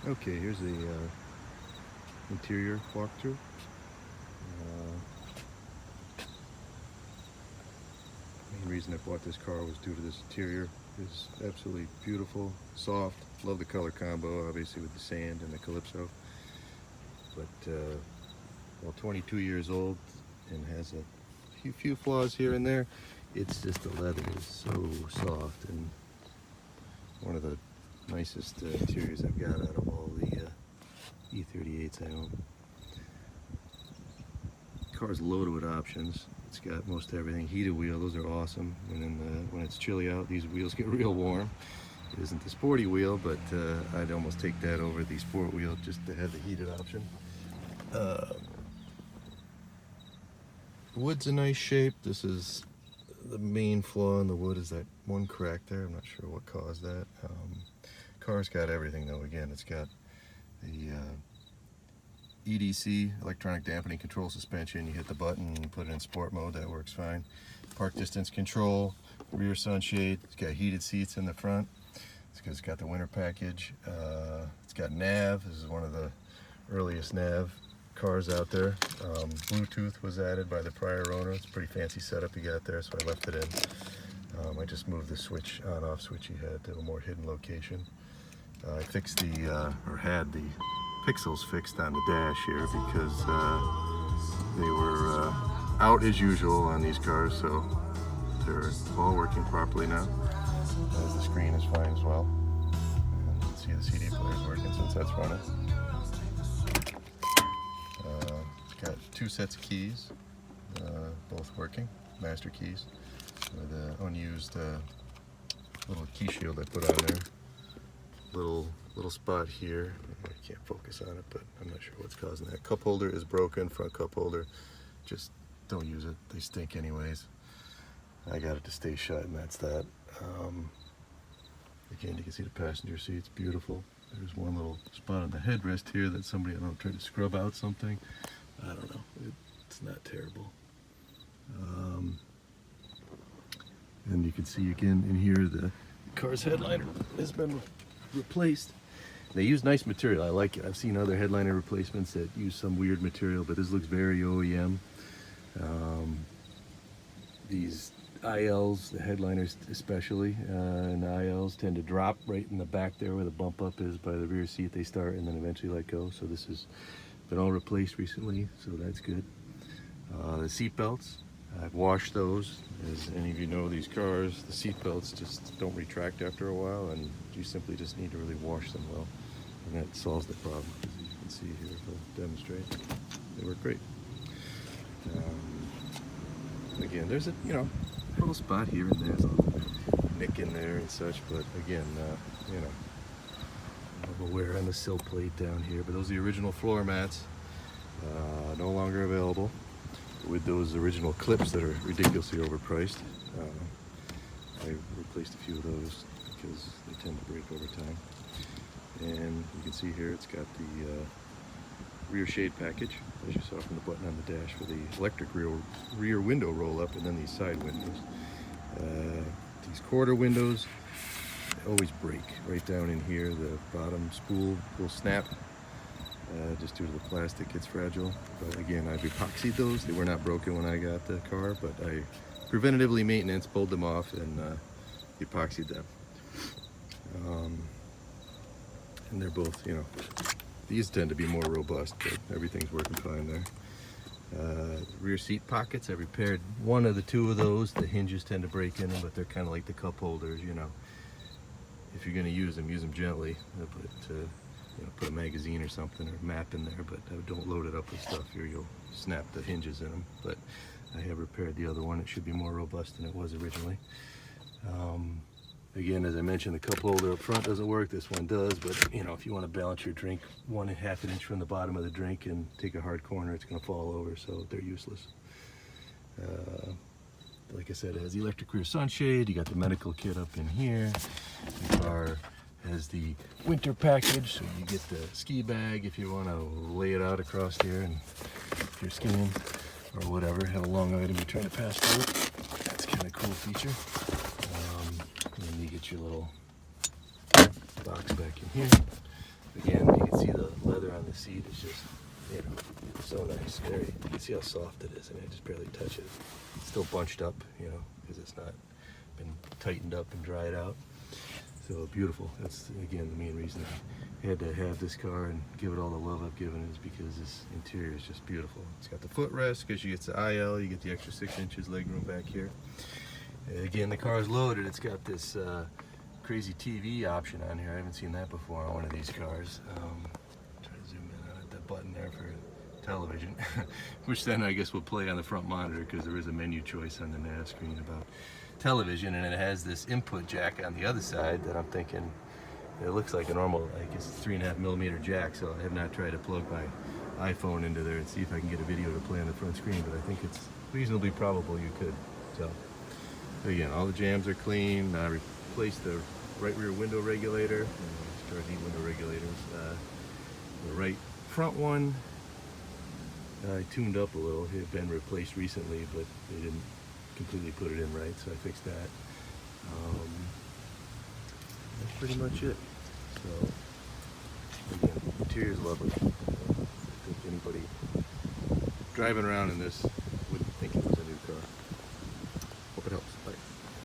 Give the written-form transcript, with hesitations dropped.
Okay, here's the interior walkthrough. Main reason I bought this car was due to this interior. It's absolutely beautiful, soft. Love the color combo, obviously with the sand and the Calypso. But well, 22 years old and has a few flaws here and there. It's just the leather is so soft and one of the nicest interiors I've got out of all the E38s I own. The car's loaded with options. It's got most everything. Heated wheel, those are awesome. And when it's chilly out, these wheels get real warm. It isn't the sporty wheel, but I'd almost take that over the sport wheel just to have the heated option. Wood's a nice shape. This is the main flaw in the wood is that one crack there. I'm not sure what caused that. Car's got everything though. Again, it's got the EDC, electronic dampening control suspension. You hit the button and put it in sport mode. That works fine. Park distance control, rear sunshade. It's got heated seats in the front. It's because it's got the winter package. It's got nav. This is one of the earliest nav cars out there. Bluetooth was added by the prior owner. It's a pretty fancy setup he got there, so I left it in. I just moved the switch, on-off switch he had to a more hidden location. I fixed or had the pixels fixed on the dash here because they were out as usual on these cars, so they're all working properly now. As the screen is fine as well. And you can see the CD player is working since that's running. Got two sets of keys, both working, master keys, with an unused little key shield I put on there. Little spot here. I can't focus on it, but I'm not sure what's causing that. Cup holder is broken, front cup holder. Just don't use it. They stink anyways. I got it to stay shut, and that's that. Again, you can see the passenger seat. It's beautiful. There's one little spot on the headrest here that somebody, I don't know, tried to scrub out something. I don't know. It's not terrible. And you can see again in here the car's headliner has been replaced. They use nice material. I like it. I've seen other headliner replacements that use some weird material, but this looks very OEM. These ILs, the headliners especially, and the ILs tend to drop right in the back there where the bump up is by the rear seat. They start and then eventually let go. So this has been all replaced recently, so that's good. The seat belts, I've washed those. As any of you know, these cars, the seat belts just don't retract after a while, and you simply just need to really wash them well. And that solves the problem, as you can see here, if I'll demonstrate. They work great. Again, there's a little spot here and there's a nick in there and such, but again, a little wear on the sill plate down here. But those are the original floor mats, no longer available, with those original clips that are ridiculously overpriced. I replaced a few of those because they tend to break over time. And you can see here it's got the rear shade package, as you saw from the button on the dash, for the electric rear window roll up, and then these side windows. These quarter windows always break right down in here. The bottom spool will snap just due to the plastic. It's fragile. But again, I've epoxied those. They were not broken when I got the car, but I preventatively maintenance pulled them off and epoxied them. And they're both, these tend to be more robust, but everything's working fine there. Rear seat pockets, I repaired one of the two of those. The hinges tend to break in them, but they're kind of like the cup holders, If you're going to use them gently. Put a magazine or something or map in there, but don't load it up with stuff here. You'll snap the hinges in them. But I have repaired the other one. It should be more robust than it was originally. Again, as I mentioned, the cup holder up front doesn't work. This one does, but if you want to balance your drink 1.5 inch from the bottom of the drink and take a hard corner, it's going to fall over, so they're useless. Like I said, it has the electric rear sunshade. You got the medical kit up in here. The car has the winter package, so you get the ski bag if you want to lay it out across here and if you're skiing or whatever, have a long item you're trying to pass through. That's kind of a cool feature. And then you get your little box back in here. Again, seat is just, you know, so nice. Very, you can see how soft it is, and I just barely touch it. It's still bunched up, you know, because it's not been tightened up and dried out. So beautiful. That's, again, the main reason I had to have this car and give it all the love I've given it, is because this interior is just beautiful. It's got the footrest because you get the IL, you get the extra 6 inches leg room back here. Again, the car is loaded. It's got this crazy TV option on here. I haven't seen that before on one of these cars. Try to zoom in on it, that button there for television, which then I guess will play on the front monitor because there is a menu choice on the nav screen about television, and it has this input jack on the other side that I'm thinking it looks like a normal, I guess, 3.5mm jack. So I have not tried to plug my iPhone into there and see if I can get a video to play on the front screen, but I think it's reasonably probable you could. So again, all the jams are clean. I replaced the right rear window regulator. Start heat window regulators. The right front one I tuned up a little. It had been replaced recently, but they didn't completely put it in right, so I fixed that. That's pretty much it. So again, interior is lovely. I think anybody driving around in this wouldn't think it was